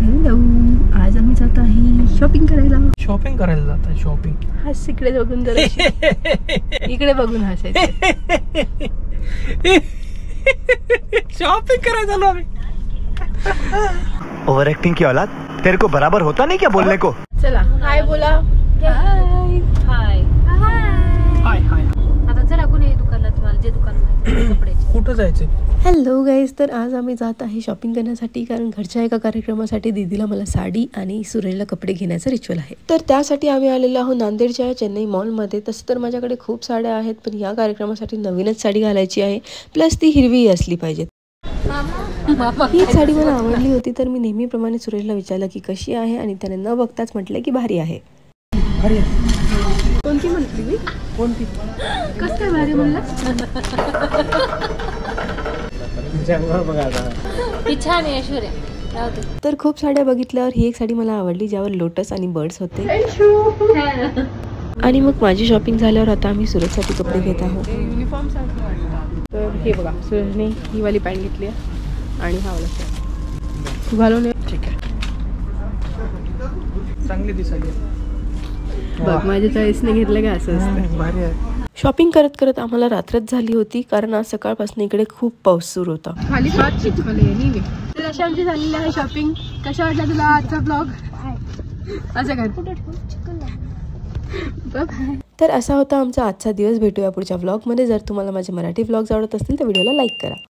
Hello, आज आम्ही जात आहे शॉपिंग करायला. शॉपिंग करायला जात आहे. शॉपिंग हास इकडे बघून जरा इकडे बघून हसायचं. शॉपिंग करायला झालो आम्ही. ओवर एक्टिंग की औलाद, तेरे को बराबर होता नहीं क्या बोलने को. चला हाय बोला. हाय हाय हाय हाय. आता चला कोणी दुकानात, तुम्हाला जे दुकान माहिती कपड्याचे. कुठं जायचं? हॅलो गाईज, तर आज आम्ही जात आहे शॉपिंग करण्यासाठी, कारण घरच्या एका कार्यक्रमासाठी दीदीला मला साडी आणि सूरजला कपडे घेण्याचं रिच्युअल आहे. तर त्यासाठी आम्ही आलेलो आहोत नांदेडच्या चेन्नई मॉलमध्ये. तसं तर माझ्याकडे खूप साड्या आहेत, पण या कार्यक्रमासाठी नवीनच साडी घालायची आहे, प्लस ती हिरवी असली पाहिजे. ही साडी मला आवडली होती, तर मी नेहमीप्रमाणे सूरजला विचारलं की कशी आहे, आणि त्याने न बघताच म्हटलं की भारी आहे. कोणती म्हटली मी? कोणती? कसं काय भारी म्हणला? ती छान आहे ऐश्वर्या. तर खूप साड्या बघितल्यावर ही एक साडी मला आवडली, ज्यावर लोटस आणि बर्ड्स होते. आणि मग माझी शॉपिंग झाल्यावर आता आम्ही सूरजसाठी कपडे घेत आहोत. युनिफॉर्म सारखं वाटतं. तर हे बघा, सूरजने ही वाली पॅन्ट घेतली आहे आणि हा वाला शर्ट. तू घालून ये. ठीक आहे, चांगली दिसायली. बघ, माझ्या चॉईसने घेतलं का असं असतं. भारी आहे. शॉपिंग करत करत आम्हाला रात्रच झाली होती, कारण आज सकाळपासून इकडे खूप पाऊस सुरू होता. खाली तर अशा आमची झालेली आहे शॉपिंग. कशा वाटला तुला आजचा ब्लॉग? असं कर. तर असा होता आमचा आजचा दिवस. भेटूया पुढच्या ब्लॉगमध्ये. जर तुम्हाला माझे मराठी ब्लॉग्स आवडत असतील तर व्हिडिओला लाईक करा.